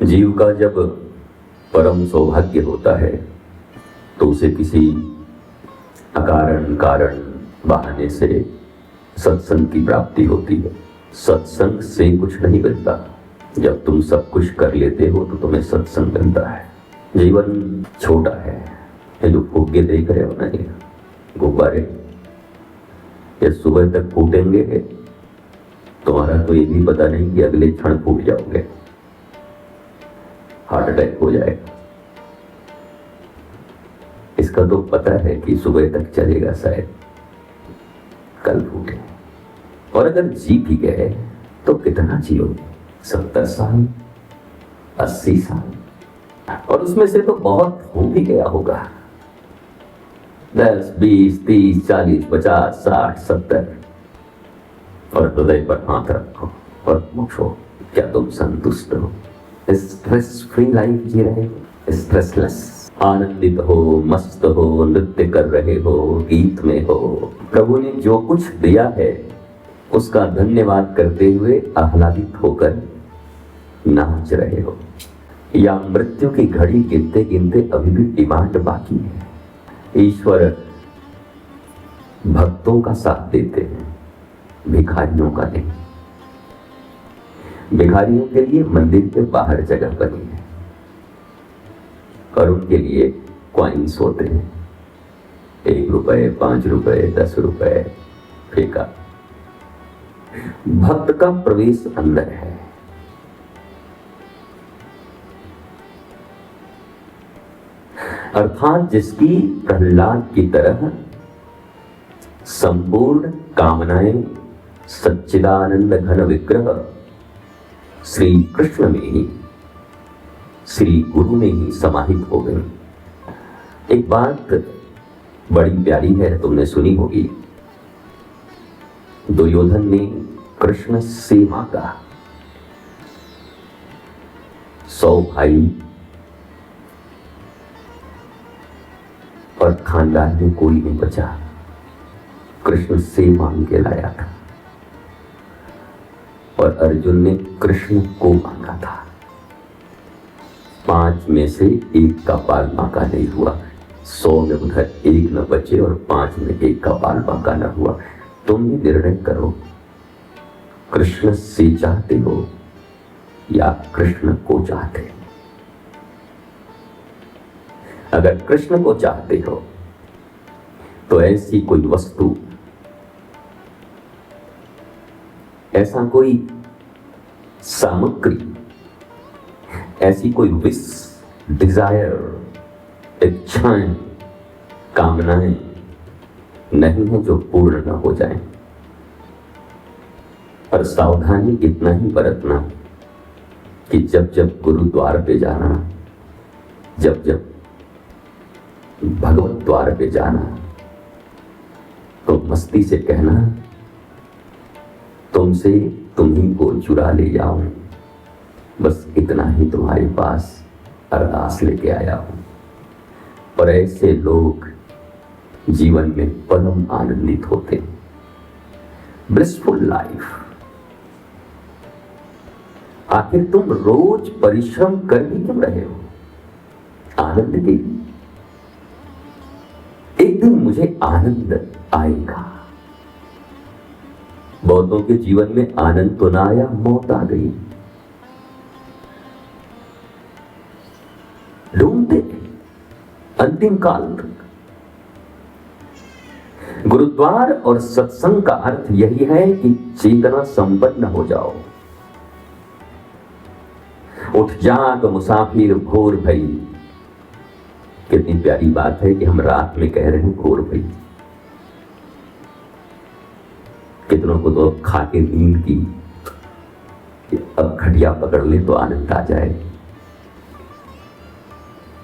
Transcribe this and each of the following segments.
जीव का जब परम सौभाग्य होता है तो उसे किसी अकारण कारण बहाने से सत्संग की प्राप्ति होती है। सत्संग से कुछ नहीं मिलता। जब तुम सब कुछ कर लेते हो तो तुम्हें सत्संग मिलता है। जीवन छोटा है। ये जो फुग्गे देख रहे हो ना, ये गुब्बारे, ये सुबह तक फूटेंगे, तुम्हारा तो ये भी पता नहीं कि अगले क्षण फूट जाओगे, हार्ट अटैक हो जाएगा। इसका तो पता है कि सुबह तक चलेगा, शायद कल फूटे। और अगर जी भी गए तो कितना जियोगे? 70 साल, 80 साल, और उसमें से तो बहुत हो भी गया होगा। 10, 20, 30, 40, 50, 60, 70, और हृदय पर हाथ रखो और पूछो, क्या तुम संतुष्ट हो? स्ट्रेस फ्री लाइफ जी रहे हो? स्ट्रेसलेस, आनंदित हो, मस्त हो, नृत्य कर रहे हो, गीत में हो, प्रभु ने जो कुछ दिया है उसका धन्यवाद करते हुए आह्लादित होकर नाच रहे हो, या मृत्यु की घड़ी गिनते गिनते अभी भी डिमांड बाकी है? ईश्वर भक्तों का साथ देते हैं, भिखारियों का नहीं। भिखारियों के लिए मंदिर के बाहर जगह बनी है और उनके लिए कॉइन्स होते हैं, 1 रुपए, 5 रुपए, 10 रुपए फेंका। भक्त का प्रवेश अंदर है। अर्थात जिसकी प्रहलाद की तरह संपूर्ण कामनाएं सच्चिदानंद घन विग्रह श्री कृष्ण में ही, श्री गुरु में ही समाहित हो गई। एक बात बड़ी प्यारी है, तुमने सुनी होगी। दुर्योधन ने कृष्ण से मांगा, 100 भाई और खानदान में कोई नहीं बचा, कृष्ण से मांग के लाया था। और अर्जुन ने कृष्ण को मांगा था। 5 में से 1 का पाल बांका नहीं हुआ। 100 में उधर 1 न बचे और 5 में 1 का पाल बांका न हुआ। तुम ही निर्णय करो, कृष्ण से चाहते हो या कृष्ण को चाहते हो? अगर कृष्ण को चाहते हो तो ऐसी कोई वस्तु, ऐसा कोई सामग्री, ऐसी कोई विश, डिजायर, इच्छाएं, कामनाएं नहीं है जो पूर्ण न हो जाए। पर सावधानी इतना ही बरतना कि जब जब गुरुद्वार पे जाना, जब जब भगवत द्वार पे जाना, तो मस्ती से कहना, तुमसे तुम्ही को चुरा ले जाऊं, बस इतना ही तुम्हारे पास अरदास लेके आया हूं। पर ऐसे लोग जीवन में परम आनंदित होते, ब्लिसफुल लाइफ। आखिर तुम रोज परिश्रम कर भी क्यों रहे हो? आनंद के लिए। एक दिन मुझे आनंद आएगा। बहुतों के जीवन में आनंद तो ना आया, मौत आ गई। ढूंढते अंतिम काल तक। गुरुद्वार और सत्संग का अर्थ यही है कि चेतना संपन्न हो जाओ। उठ जाग मुसाफिर भोर भई। कितनी प्यारी बात है कि हम रात में कह रहे हैं भोर भई। कितनों को तो खा के नींद की, अब खटिया पकड़ ले तो आनंद आ जाए।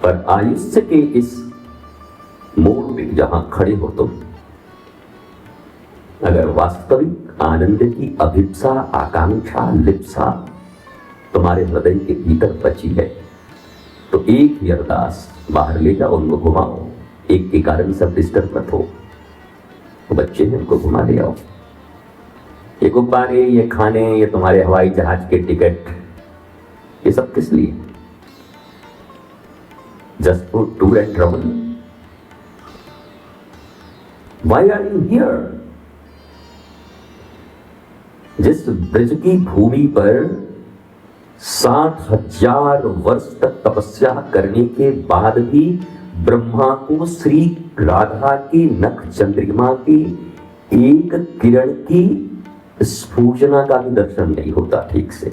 पर आयुष्य के इस मोड़ पे जहां खड़े हो तुम, अगर वास्तविक आनंद की अभिप्सा, आकांक्षा, लिप्सा तुम्हारे हृदय के भीतर बची है, तो एक ही अरदास, बाहर ले जाओ, उनको घुमाओ। एक के कारण सब डिस्टर्ब मत हो। बच्चे हैं, उनको घुमा ले आओ। ये गुब्बारे, ये खाने, ये तुम्हारे हवाई जहाज के टिकट, ये सब किस लिए? Just for tour and travel? Why are you here? जिस ब्रज की भूमि पर 60,000 वर्ष तक तपस्या करने के बाद भी ब्रह्मा को श्री राधा की नख चंद्रिमा की एक किरण की स्फूजना का भी दर्शन नहीं होता ठीक से,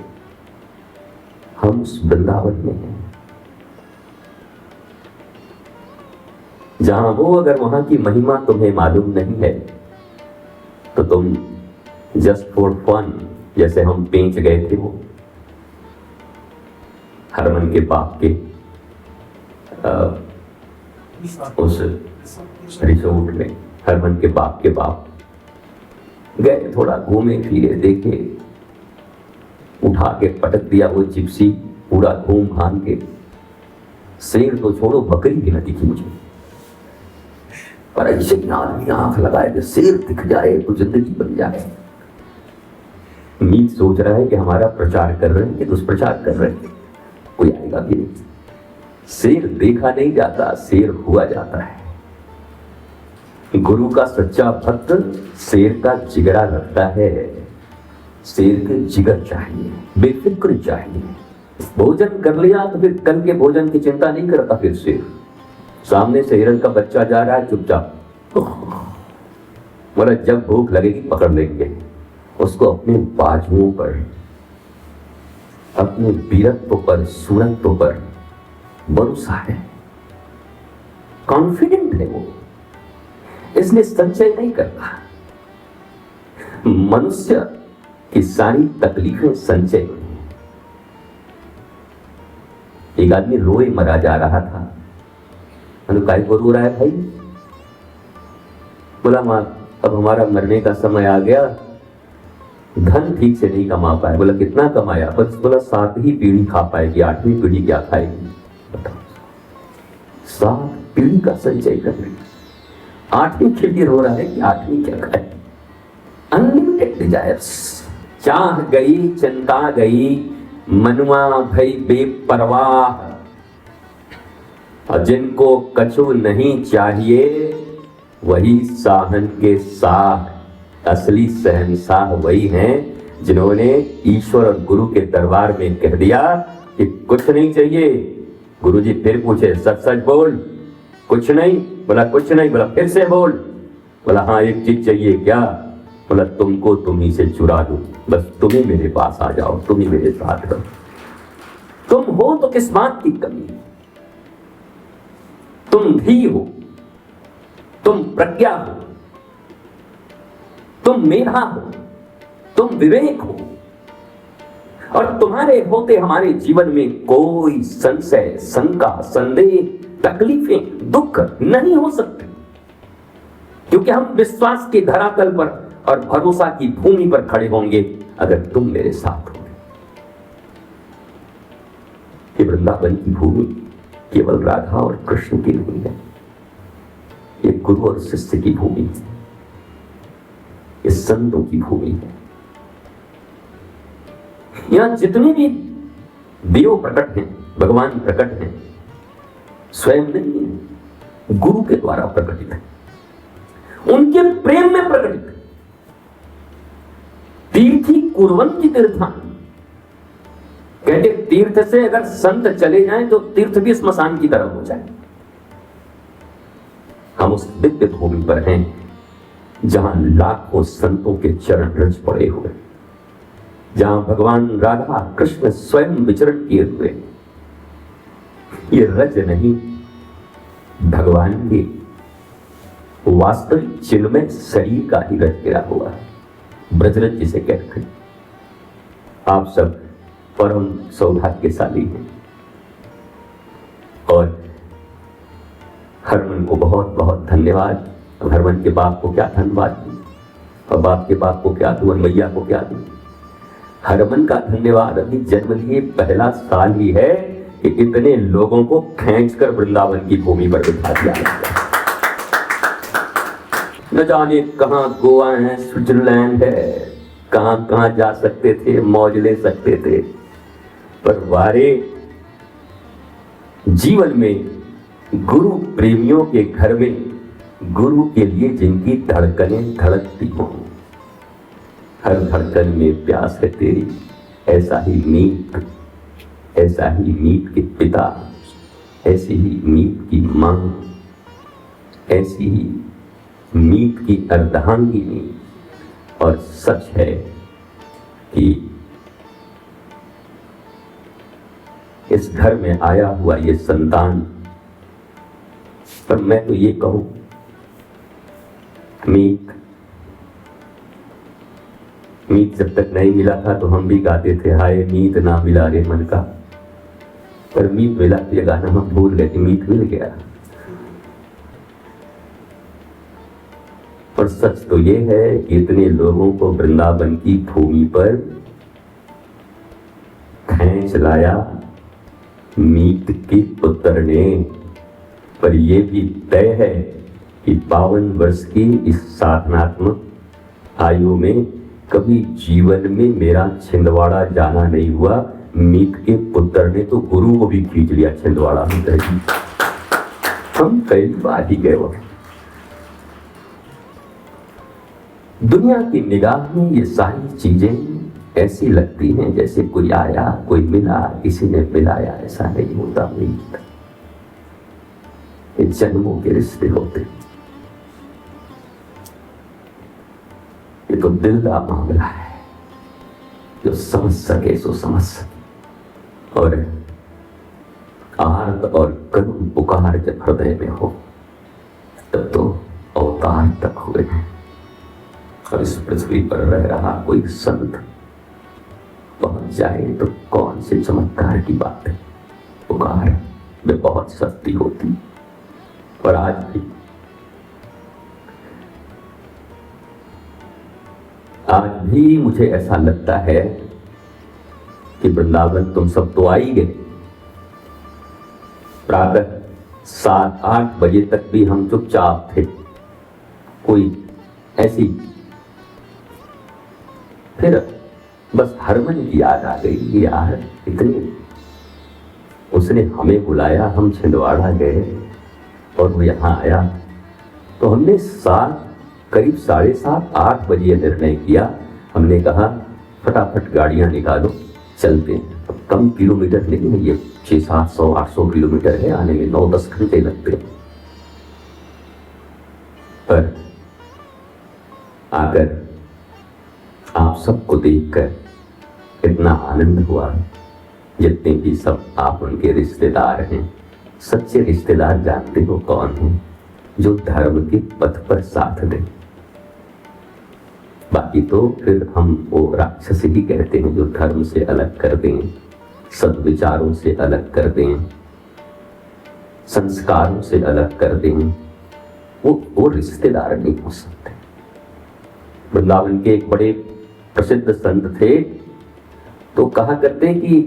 हम उस वृंदावन में हैं जहां वो, अगर वहां की महिमा तुम्हें मालूम नहीं है तो तुम जस्ट फॉर फन, जैसे हम पेंच गए थे वो हरमन के बाप के उस रिसोर्ट में, हरमन के बाप गए, थोड़ा घूमे फिरे, देखे, उठा के पटक दिया वो जिप्सी, पूरा घूम भान के। शेर तो छोड़ो, बकरी भी न दिखी मुझे, पर ऐसे आदमी आंख लगाए कि शेर दिख जाए तो जिंदगी बन जाए। मीत सोच रहा है कि हमारा प्रचार कर रहे हैं कि दुष्प्रचार कर रहे हैं, कोई आएगा भी नहीं। शेर देखा नहीं जाता, शेर हुआ जाता है। गुरु का सच्चा भक्त शेर का जिगरा रखता है, शेर के जिगर चाहिए, बेफिक्र चाहिए। भोजन कर लिया तो फिर कल के भोजन की चिंता नहीं करता। फिर शेर सामने से हिरन का बच्चा जा रहा है, चुपचाप, बोला जब भूख लगेगी पकड़ लेंगे। उसको अपने बाजुओं पर, अपने वीरत्व पर, सूरत्व पर भरोसा है, कॉन्फिडेंट है वो, इसलिए संचय नहीं करता। मनुष्य की सारी तकलीफें संचय में। एक आदमी रोए मरा जा रहा था, काय को रो रहा है भाई? बोला मां, अब हमारा मरने का समय आ गया, धन ठीक से नहीं कमा पाए। बोला कितना कमाया? बस बोला 7 ही पीढ़ी खा पाएगी, 8वीं पीढ़ी क्या खाएगी? बताओ, 7 पीढ़ी का संचय कर रही, 8वीं के लिए रो रहा है कि 8वीं क्या खाए? Unlimited desires. चाह गई, चिंता गई, मनुआ भई बेपरवाह। और जिनको कछु नहीं चाहिए वही साहन के साह। असली शहंशाह वही हैं जिन्होंने ईश्वर और गुरु के दरबार में कह दिया कि कुछ नहीं चाहिए। गुरुजी फिर पूछे, सच सच बोल, कुछ नहीं? बोला कुछ नहीं। बोला फिर से बोल। बोला हाँ एक चीज चाहिए। क्या? बोला तुमको तुम्ही से चुरा दूं, बस तुम ही मेरे पास आ जाओ, तुम ही मेरे साथ रहो। तुम हो तो किस बात की कमी? तुम भी हो, तुम प्रज्ञा हो, तुम मेधा हो, तुम विवेक हो, और तुम्हारे होते हमारे जीवन में कोई संशय, शंका, संदेह, तकलीफें, दुख नहीं हो सकते, क्योंकि हम विश्वास के धरातल पर और भरोसा की भूमि पर खड़े होंगे अगर तुम मेरे साथ हो। ये वृंदावन की भूमि केवल राधा और कृष्ण की नहीं है, ये गुरु और शिष्य की भूमि है, ये संतों की भूमि है। यहां जितने भी देव प्रकट हैं, भगवान प्रकट हैं, स्वयं नहीं है, गुरु के द्वारा प्रकटित है, उनके प्रेम में प्रकटित है। तीर्थी कुर्वन्ति तीर्थान, कहते तीर्थ से अगर संत चले जाएं तो तीर्थ भी स्मशान की तरफ हो जाए। हम उस दिव्य भूमि पर हैं जहां लाखों संतों के चरण रज पड़े हुए, जहां भगवान राधा कृष्ण स्वयं विचरण किए हुए। ये रज नहीं, भगवान के वास्तविक चिन्मय शरीर का ही रज गिरा हुआ है, ब्रजरज जिसे कहते हैं। आप सब परम सौभाग्यशाली हैं और हरमन को बहुत बहुत धन्यवाद। हरमन के बाप को क्या धन्यवाद दूं, और बाप के बाप को क्या दूं, और मैया को क्या दूं। हरमन का धन्यवाद अभी जन्म लिए पहला साल ही है कि इतने लोगों को खींचकर वृंदावन की भूमि पर बिठा दिया। न जाने कहां गोवा है, स्विट्जरलैंड है, कहां कहां जा सकते थे, मौज ले सकते थे, पर वारे जीवन में गुरु प्रेमियों के घर में गुरु के लिए जिनकी धड़कनें धड़कती हों, हर धड़कन में प्यास है तेरी, ऐसा ही मीत के पिता, ऐसी ही मीत की मां, ऐसी ही मीत की अर्धांगिनी। और सच है कि इस घर में आया हुआ ये संतान, पर मैं तो ये कहूं मीत जब तक नहीं मिला था तो हम भी गाते थे, हाय मीत ना मिला रे मन का। पर मीत मिला तो ये गाना हम भूल गए कि मीत मिल गया। और सच तो ये है कि इतने लोगों को वृंदावन की भूमि पर खींच लाया मीत के पुत्र ने। पर यह भी तय है कि 52 वर्ष की इस साधनात्मक आयु में कभी जीवन में मेरा छिंदवाड़ा जाना नहीं हुआ। मीत के पुत्र ने तो गुरु को भी खींच लिया छिंदवाड़ा में। हम कई बार ही गए वहां। दुनिया की निगाह में ये सारी चीजें ऐसी लगती हैं जैसे कोई आया, कोई मिला, किसी ने मिलाया। ऐसा नहीं होता मीत। ये जन्मों के रिश्ते होते। ये तो दिल का मामला है। जो समझ सके सो समझ सके। और आर्त और करुण पुकार जब हृदय में हो तब तो अवतार तक हुए हैं। और इस पृथ्वी पर रह रहा कोई संत पहुंच जाए तो कौन से चमत्कार की बात है। पुकार में बहुत शक्ति होती। पर आज भी मुझे ऐसा लगता है कि वृंदावन तुम सब तो आ ही गए। प्रातः 7-8 बजे तक भी हम चुपचाप थे। कोई ऐसी फिर बस हरमन की याद आ गई। यार इतनी उसने हमें बुलाया, हम छिंदवाड़ा गए और वो यहाँ आया तो हमने करीब 7:30-8 बजे निर्णय किया। हमने कहा फटाफट गाड़ियां निकालो, चलते हैं। अब कम किलोमीटर नहीं है ये, 600-700-800 किलोमीटर है। आने में 9-10 घंटे लगते हैं। पर आकर आप सबको देखकर इतना आनंद हुआ। जितने भी सब आप उनके रिश्तेदार हैं, सच्चे रिश्तेदार जानते हो कौन हैं? जो धर्म के पथ पर साथ दें। बाकी तो फिर हम वो राक्षस ही कहते हैं जो धर्म से अलग कर दें, सद्विचारों से अलग कर दें, संस्कारों से अलग कर दें। वो रिश्तेदार नहीं हो सकते। वृंदावन के एक बड़े प्रसिद्ध संत थे तो कहा करते कि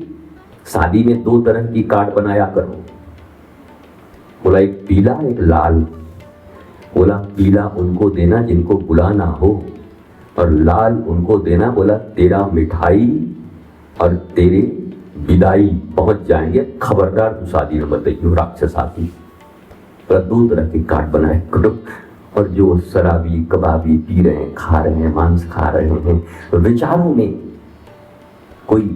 शादी में 2 तरह की कार्ड बनाया करो। बोला एक पीला एक लाल। बोला पीला उनको देना जिनको बुलाना हो और लाल उनको देना। बोला तेरा मिठाई और तेरे विदाई पहुंच जाएंगे, खबरदार तू शादी न बताइए राक्षस आदमी। 2 तरह के कार्ड बनाए करो। और जो शराबी कबाबी पी रहे हैं, खा रहे हैं, मांस खा रहे हैं, विचारों में कोई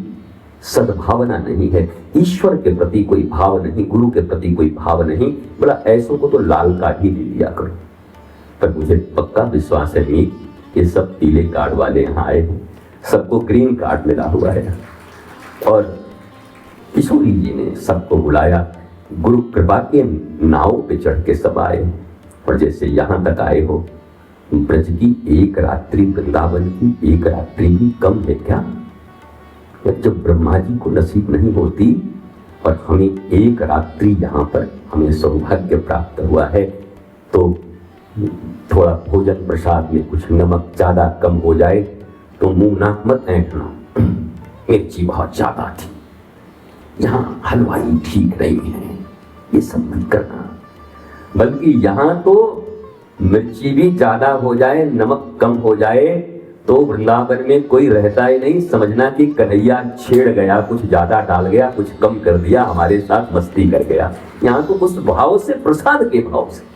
सद्भावना नहीं है, ईश्वर के प्रति कोई भाव नहीं, गुरु के प्रति कोई भाव नहीं। बोला ऐसों को तो लाल कार्ड ही दे दिया करो। पर मुझे पक्का विश्वास है नहीं, ये सब पीले कार्ड वाले यहाँ आए हैं, सबको ग्रीन कार्ड मिला हुआ है। और किशोरी जी ने सबको बुलाया। गुरु कृपा के नाव पे चढ़ के सब आए। और जैसे यहाँ तक आए हो, ब्रज की एक रात्रि, वृंदावन की एक रात्रि भी कम है क्या? जब ब्रह्मा जी को नसीब नहीं होती और हमें एक रात्रि यहाँ पर हमें सौभाग्य प्राप्त हुआ है तो थोड़ा भोजन प्रसाद में कुछ नमक ज्यादा कम हो जाए तो मुंह नाक मत ऐंठना। मिर्ची बहुत ज्यादा थी, यहाँ हलवाई ठीक नहीं है, ये सब मत करना। बल्कि यहाँ तो मिर्ची भी ज्यादा हो जाए, नमक कम हो जाए तो वृंदावन में कोई रहता ही नहीं, समझना कि कन्हैया छेड़ गया, कुछ ज्यादा डाल गया, कुछ कम कर दिया, हमारे साथ मस्ती कर गया। यहाँ तो उस भाव से, प्रसाद के भाव से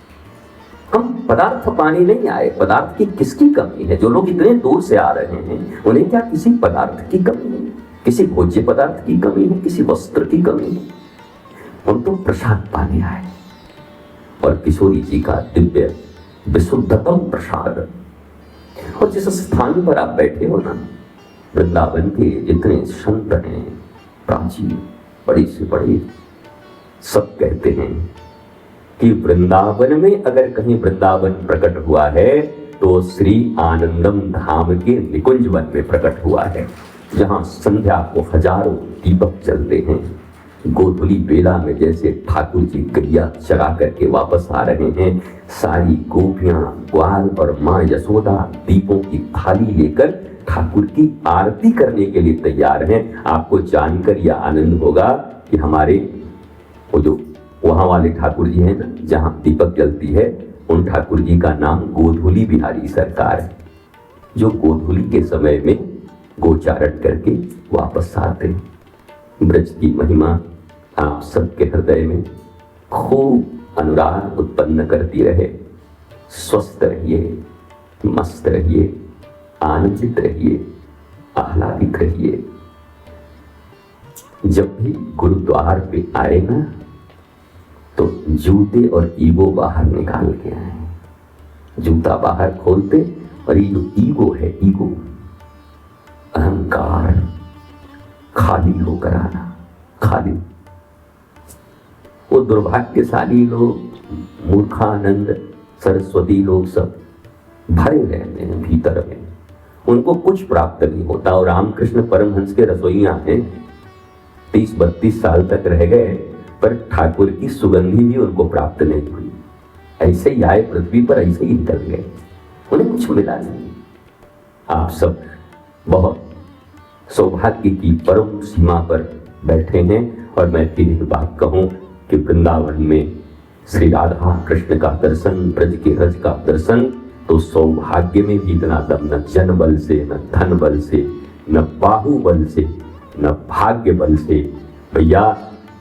हम पदार्थ पाने नहीं आए। पदार्थ की किसकी कमी है? जो लोग इतने दूर से आ रहे हैं उन्हें क्या किसी पदार्थ की कमी है? किसी भोज्य पदार्थ की कमी है? किसी वस्त्र की कमी है? हम तो प्रसाद पाने आए, और किशोरी जी का दिव्य विशुद्धतम प्रसाद। और जिस स्थान पर आप बैठे हो ना, वृंदावन के जितने संत हैं, प्राचीन बड़े से बड़े, सब कहते हैं कि वृंदावन में अगर कहीं वृंदावन प्रकट हुआ है तो श्री आनंदम धाम के निकुंज वन में प्रकट हुआ है, जहां संध्या को हजारों दीपक जलते हैं। गोधुली बेला में जैसे ठाकुर जी गैया चरा करके वापस आ रहे हैं, सारी गोपियां, ग्वाल और माँ यशोदा दीपों की थाली लेकर ठाकुर की आरती करने के लिए तैयार हैं। आपको जानकर यह आनंद होगा कि हमारे वो जो वहां वाले ठाकुर जी हैं ना, जहां दीपक जलती है, उन ठाकुर जी का नाम गोधुली बिहारी सरकार है, जो गोधुली के समय में गोचारण करके वापस आते हैं। ब्रज की महिमा आप सबके हृदय में खूब अनुराग उत्पन्न करती रहे। स्वस्थ रहिए, मस्त रहिए, आनंदित रहिए, आह्लादित रहिए। जब भी गुरुद्वार पे आए ना, तो जूते और ईगो बाहर निकाल के आए। जूता बाहर खोलते, और ये जो ईगो है, ईगो अहंकार, खाली होकर आना। खाली वो दुर्भाग्यशाली लोग, मूर्खानंद सरस्वती लोग सब भरे रहते हैं भीतर में, उनको कुछ प्राप्त नहीं होता। और रामकृष्ण परमहंस के रसोइया हैं, 30-32 साल तक रह गए, पर ठाकुर की सुगंधी भी उनको प्राप्त नहीं हुई। ऐसे ही आए पृथ्वी पर, ऐसे ही निकल गए, उन्हें कुछ मिला नहीं। आप सब बहुत सौभाग्य की परम सीमा पर बैठे हैं। और मैं फिर एक बात कहूं कि वृंदावन में श्री राधा कृष्ण का दर्शन, ब्रज के रज का दर्शन, तो सौभाग्य में भी इतना दम न जन बल से, न धन बल से, न बाहुबल से, न भाग्य बल से। भैया,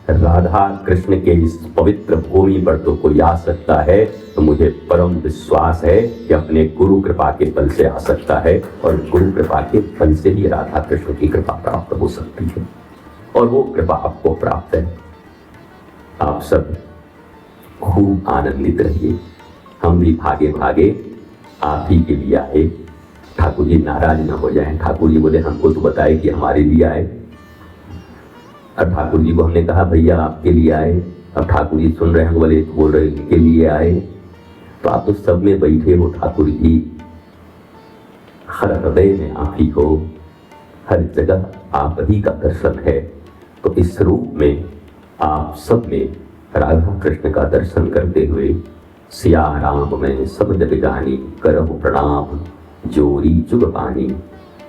राधा कृष्ण के इस पवित्र भूमि पर तो कोई आ सकता है, तो मुझे परम विश्वास है कि अपने गुरु कृपा के बल से आ सकता है, और गुरु कृपा के बल से ही राधा कृष्ण की कृपा प्राप्त हो सकती है, और वो कृपा आपको प्राप्त है। आप सब खूब आनंदित रहिए। हम भी भागे भागे आप ही के लिए आए। ठाकुर जी नाराज न हो जाएं। ठाकुर जी बोले हमको तो बताए कि हमारे लिए आए। अब ठाकुर जी को हमने कहा भैया आपके लिए आए। अब ठाकुर जी सुन रहे हैं, बोले बोल रहे इनके लिए आए। तो आप तो सब में बैठे हो ठाकुर जी, हर हृदय में आप ही हो, हर जगह आप ही का दर्शन है। तो इस रूप में आप सब में राधा कृष्ण का दर्शन करते हुए सिया राम में सब जग जानी, करहु प्रणाम जोरी जुग पानी।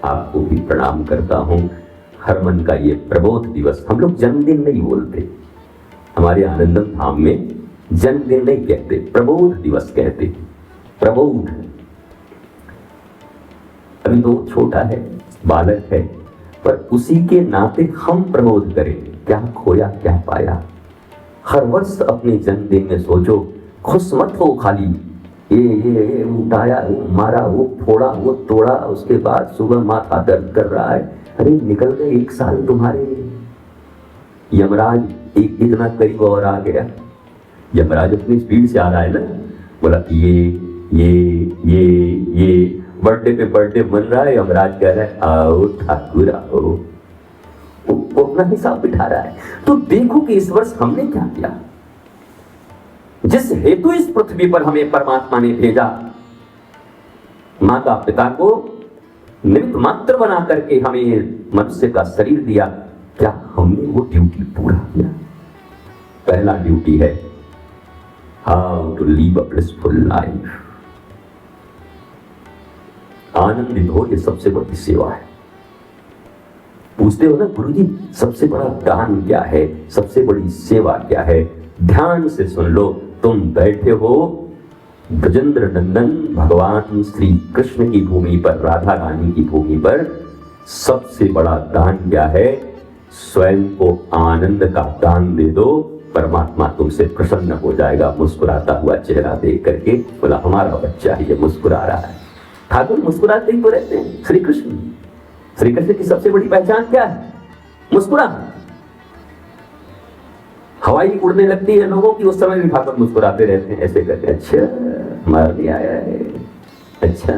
आपको भी प्रणाम करता हूँ। हर मन का ये प्रबोध दिवस, हम लोग जन्मदिन नहीं बोलते, हमारे आनंदम धाम में जन्मदिन नहीं कहते, प्रबोध दिवस कहते। प्रबोध, अभी तो छोटा है, बालक है, पर उसी के नाते हम प्रबोध करें, क्या खोया क्या पाया। हर वर्ष अपने जन्मदिन में सोचो, खुश मत हो खाली ये उठाया, वो मारा, वो फोड़ा, वो तोड़ा, उसके बाद सुबह माथा दर्द कर रहा है। अरे निकल गए 1 साल तुम्हारे। यमराज एक इतना करीब और आ गया। यमराज अपनी स्पीड से आ रहा है ना, बोला ये बर्थडे पे बर्थडे बन रहा है। यमराज कह रहा है आओ ठाकुर आओ, वो अपना हिसाब बिठा रहा है। तो देखो कि इस वर्ष हमने क्या किया। जिस हेतु इस पृथ्वी पर हमें परमात्मा ने भेजा, माता पिता को निमित्त मात्र बना करके हमें मनुष्य का शरीर दिया, क्या हमने वो ड्यूटी पूरा किया? पहला ड्यूटी है how to live a blissful life. आनंदित हो, ये सबसे बड़ी सेवा है। पूछते हो ना गुरुजी सबसे बड़ा दान क्या है, सबसे बड़ी सेवा क्या है? ध्यान से सुन लो। तुम बैठे हो ब्रजेंद्र नंदन भगवान श्री कृष्ण की भूमि पर, राधा रानी की भूमि पर सबसे बड़ा दान क्या है? स्वयं को आनंद का दान दे दो, परमात्मा तुमसे प्रसन्न हो जाएगा। मुस्कुराता हुआ चेहरा देख करके बोला हमारा बच्चा ही ये मुस्कुरा रहा है। ठाकुर मुस्कुराते ही तो रहते हैं। श्री कृष्ण की सबसे बड़ी पहचान क्या है? मुस्कुराना। हवाई उड़ने लगती है लोगों की, उस समय भी ठाकुर मुस्कुराते रहते हैं, ऐसे करके अच्छा हमारा भी आया है, अच्छा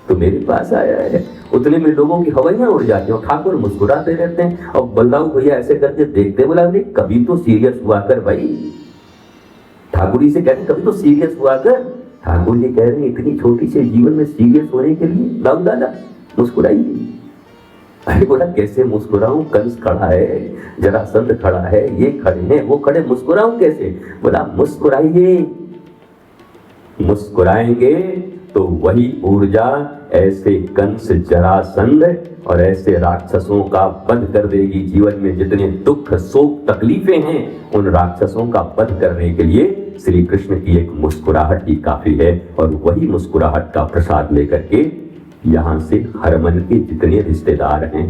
तो मेरे पास आया है। उतने में लोगों की हवाइयां उड़ जाती हैं, ठाकुर मुस्कुराते रहते हैं। और बलदाऊ भैया ऐसे करके देखते, बोला कभी तो सीरियस हुआ कर भाई। ठाकुर जी से कहते कभी तो सीरियस हुआ कर। ठाकुर जी कह रहे हैं इतनी छोटी से जीवन में सीरियस होने के लिए दाऊ दादा मुस्कुराइए। अरे बोला कैसे मुस्कुराऊं? कंस खड़ा है, जरासंध खड़ा है, ये खड़े हैं, वो खड़े, मुस्कुराऊं कैसे? बोला मुस्कुराइए। मुस्कुराएंगे तो वही ऊर्जा ऐसे कंस, जरासंध और ऐसे राक्षसों का वध कर देगी। जीवन में जितने दुख, शोक, तकलीफें हैं, उन राक्षसों का वध करने के लिए श्री कृष्ण की एक मुस्कुराहट ही काफी है। और वही मुस्कुराहट का प्रसाद लेकर के यहाँ से हरमन के जितने रिश्तेदार हैं,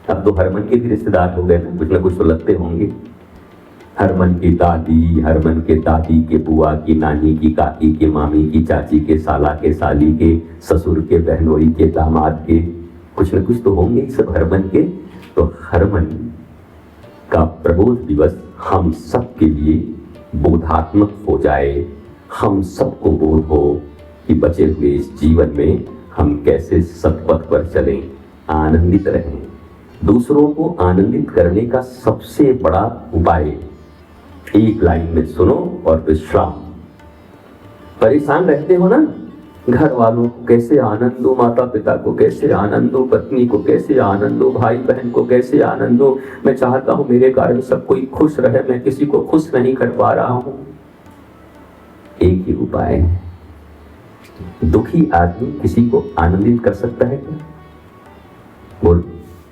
अब तो हरमन के भी रिश्तेदार हो गए, कुछ न कुछ तो लगते होंगे। हरमन की दादी, हरमन के दादी के बुआ की, नानी की, काकी के, मामी की, चाची के, साला के, साली के, ससुर के, बहनोई के, दामाद के, कुछ न कुछ तो होंगे सब हरमन के। तो हरमन का प्रबोध दिवस हम सब के लिए बोधात्मक हो जाए, हम सबको बोध हो कि बचे हुए इस जीवन में हम कैसे सत्पथ पर चलें, आनंदित रहें। दूसरों को आनंदित करने का सबसे बड़ा उपाय एक लाइन में सुनो और विश्राम। परेशान रहते हो ना, घर वालों को कैसे आनंद दो, माता पिता को कैसे आनंद दो, पत्नी को कैसे आनंद दो, भाई बहन को कैसे आनंद दो। मैं चाहता हूं मेरे कारण सब कोई खुश रहे, मैं किसी को खुश नहीं कर पा रहा हूं। एक ही उपाय है। दुखी आदमी किसी को आनंदित कर सकता है क्या? बोल,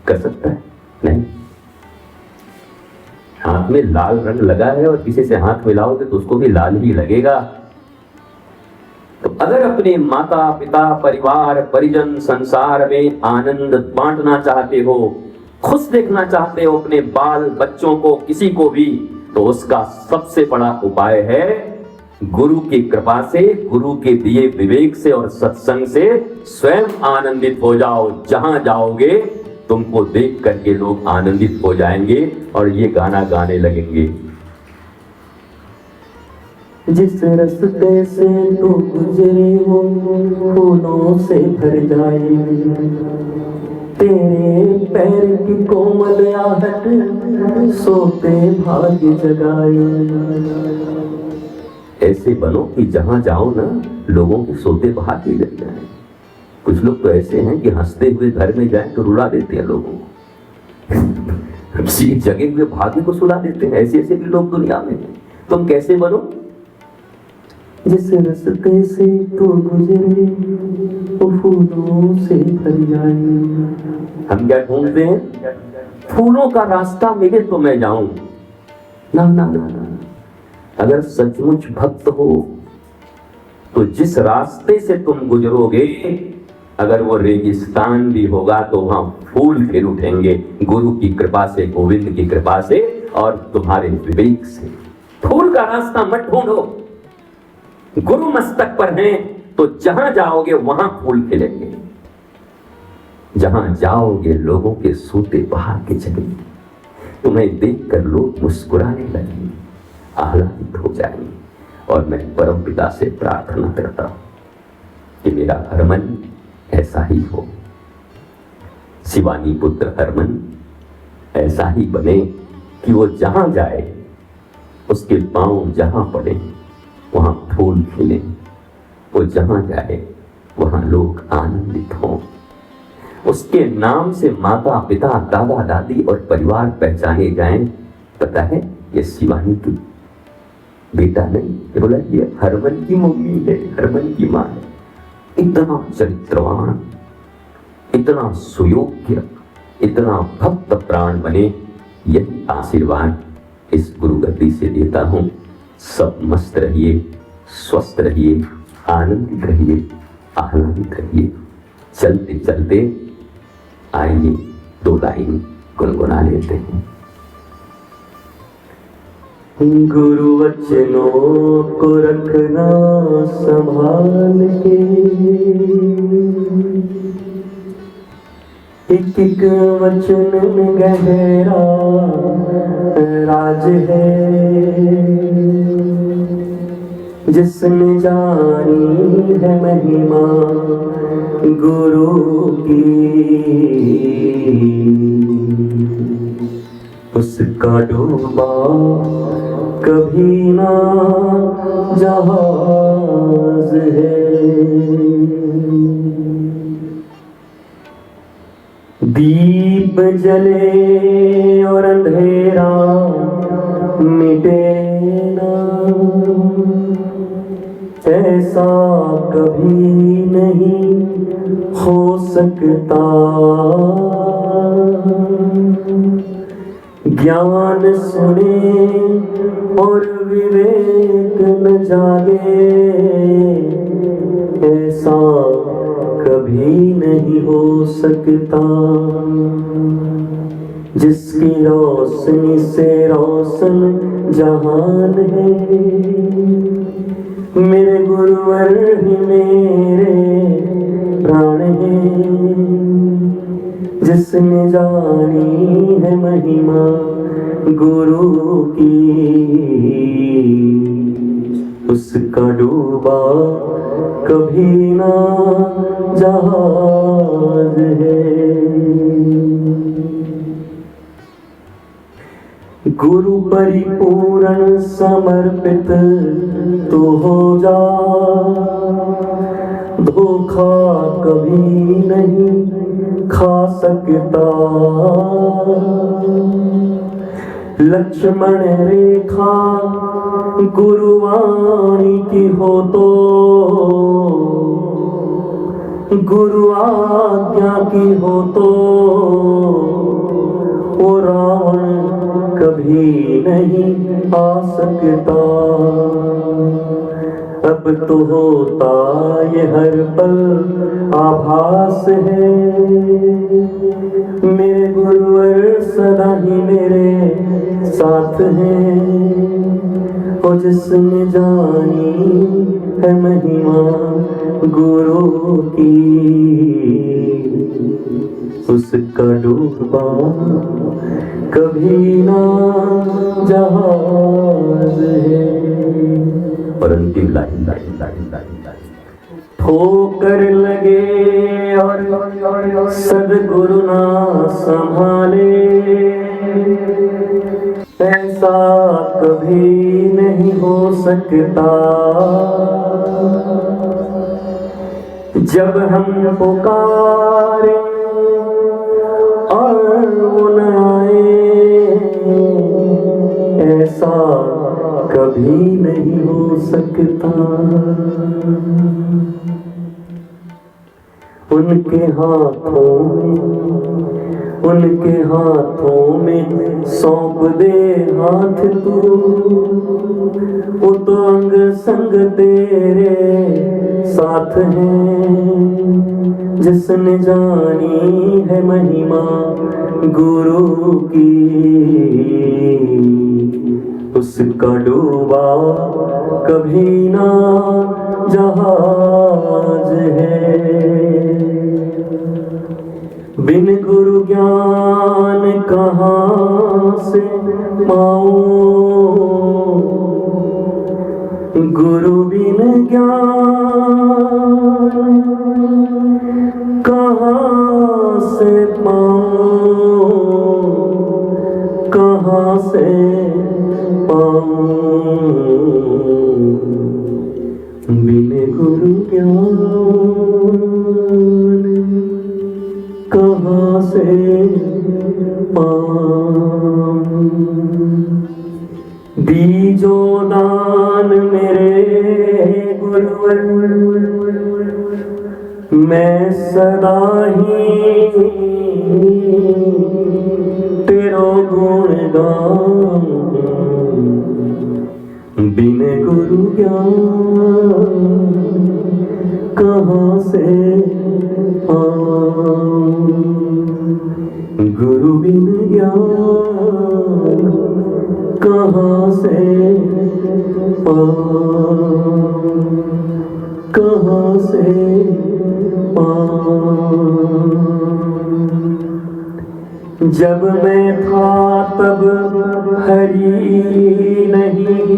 कर सकता है? नहीं। हाथ में लाल रंग लगा है और किसी से हाथ मिलाओगे तो उसको भी लाल ही लगेगा। तो अगर अपने माता पिता, परिवार, परिजन, संसार में आनंद बांटना चाहते हो, खुश देखना चाहते हो अपने बाल बच्चों को, किसी को भी, तो उसका सबसे बड़ा उपाय है गुरु की कृपा से, गुरु के दिए विवेक से और सत्संग से स्वयं आनंदित हो जाओ। जहां जाओगे तुमको देख करके लोग आनंदित हो जाएंगे और ये गाना गाने लगेंगे। जिस रास्ते से तू गुजरे वो फूलों से भर जाए, तेरे पैर की कोमल आहट सोते भाग्य जगाए। ऐसे बनो कि जहां जाओ ना लोगों के सोते भाग्य लग जाए। कुछ लोग तो ऐसे हैं कि हंसते हुए घर में जाए तो रुला देते हैं लोगों को, किसी जगे हुए भाग्य को सुला देते हैं। ऐसे ऐसे भी लोग दुनिया में हैं। तुम कैसे बनो? जिस रास्ते से तू गुजरे वो फूलों से भर जाए। हम क्या ढूंढते हैं? फूलों का रास्ता मिले तो मैं जाऊं। ना ना ना ना, अगर सचमुच भक्त हो तो जिस रास्ते से तुम गुजरोगे, अगर वो रेगिस्तान भी होगा तो वहां फूल खिल उठेंगे, गुरु की कृपा से, गोविंद की कृपा से और तुम्हारे विवेक से। फूल का रास्ता मत ढूंढो, गुरु मस्तक पर हैं तो जहां जाओगे वहां फूल खिलेंगे। जहां जाओगे लोगों के सोते बाहर के जगेंगे, तुम्हें देखकर लोग मुस्कुराने लगेंगे, आह्लादित हो जाएंगे। और मैं परम पिता से प्रार्थना करता हूं कि मेरा हरमन ऐसा ही हो, शिवानी पुत्र हरमन ऐसा ही बने कि वो जहां जाए उसके पांव जहां पड़े वहां फूल खिले, वो जहां जाए वहां लोग आनंदित हों। उसके नाम से माता पिता, दादा दादी और परिवार पहचाने जाएं। पता है ये शिवानी की बेटा नहीं, ये बोला ये हरमन की मम्मी है, हरमन की मां है। इतना चरित्रवान, इतना सुयोग्य, इतना भक्त प्राण बने, यही आशीर्वाद इस गुरु गद्दी से देता हूं। सब मस्त रहिए, स्वस्थ रहिए, आनंदित रहिए, आह्लादित रहिए। चलते चलते आइए 2 लाइन गुनगुना लेते हैं। गुरु वचनों को रखना संभाल के, एक एक वचन में गहरा राज है। जिसने जानी है महिमा गुरु की, उसका डूबा कभी ना जहाज है। दीप जले और अंधेरा मिटे ना, ऐसा कभी नहीं हो सकता। ज्ञान सुने और विवेक न जागे, ऐसा कभी नहीं हो सकता। जिसकी रोशनी से रोशन जहान है, मेरे गुरुवर ही मेरे प्राण हैं। जिसने जानी है महिमा गुरु की, उसका डूबा कभी ना जहाज है। गुरु परिपूर्ण समर्पित तो हो जा, धोखा कभी नहीं खा सकता। लक्ष्मण रेखा गुरुवाणी की हो तो, गुरु आज्ञा की हो तो, वो रावण कभी नहीं आ सकता। अब तो होता ये हर पल आभास है, मेरे गुरुवर सदा ही मेरे साथ हैं। और जिसने जानी है महिमा गुरु की, उसका डूबा कभी ना जहाज है। और अंतिम line line line line line, ठोकर लगे और सदगुरु ना संभाले, ऐसा कभी नहीं हो सकता। जब हम पुकारे और वो न आए, ऐसा कभी नहीं हो सकता। उनके हाथों में सौंप दे हाथ तू, वो तो अंग संग तेरे साथ हैं। जिसने जानी है महिमा गुरु की, उसका डूबा कभी ना जहाज है। बिन गुरु ज्ञान कहाँ से पाऊं, गुरु बिन ज्ञान कहाँ से पाऊं, कहाँ से पाऊं। बिन गुरु ज्ञान कहाँ से पाऊं। दीजो दान मेरे गुरुवर, मैं सदा ही तेरो गुण गाऊं। बिन गुरु ज्ञान कहाँ से पाऊं, गुरु बिन ज्ञान कहाँ से पाऊं, कहाँ से पाऊं। जब मैं था तब हरि नहीं,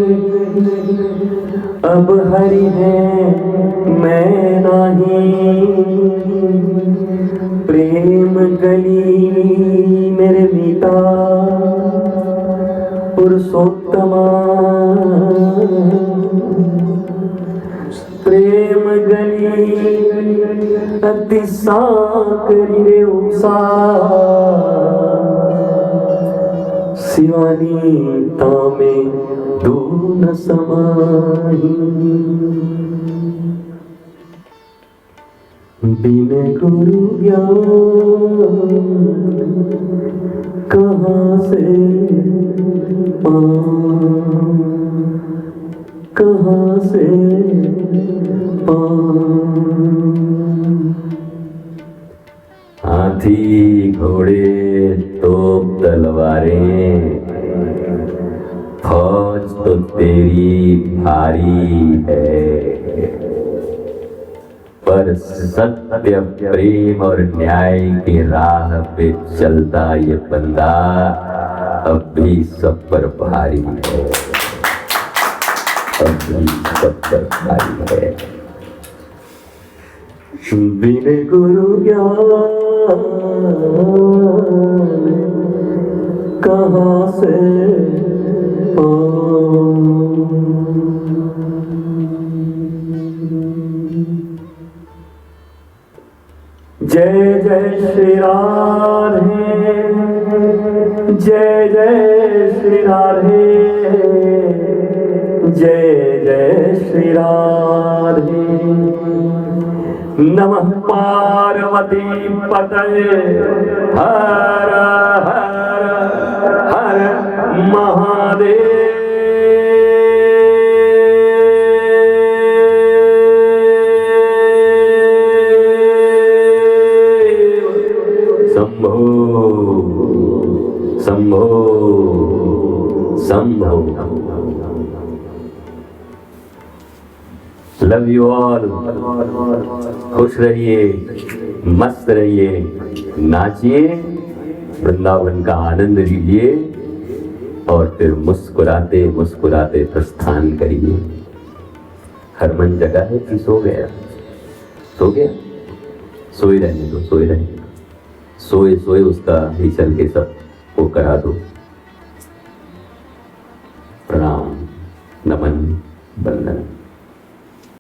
अब हरि है मैं नहीं। प्रेम गली मेरे मीता पुरुषोत्तमा, प्रेम गली अति साकरी रे उषा, शिवानी तामे दून समाही। बिन गुरु ज्ञान कहाँ से पाऊं, कहाँ से पाऊं। हाथी घोड़े तोप तलवारें, फौज तो तेरी भारी है, पर सत्य प्रेम और न्याय की राह पे चलता ये बंदा अब भी सब पर भारी है, अब भी सब पर भारी है। बिन गुरु ज्ञान कहाँ से पाऊं। जय जय श्री राधे, जय जय श्री राधे, जय जय श्री राधे। नमः पार्वती पतये, Har Har Har Mahadev. Shambho Shambho Shambho. Love you all. खुश रहिए, मस्त रहिए, नाचिए, वृंदावन का आनंद लीजिए और फिर मुस्कुराते मुस्कुराते प्रस्थान करिए। हरमन जगह है कि सो गया? सो गया? सोए रहने दो, सोए रहने दो, सोए सोए उसका ही चल के सब वो करा दो। प्रणाम, नमन, वंदन।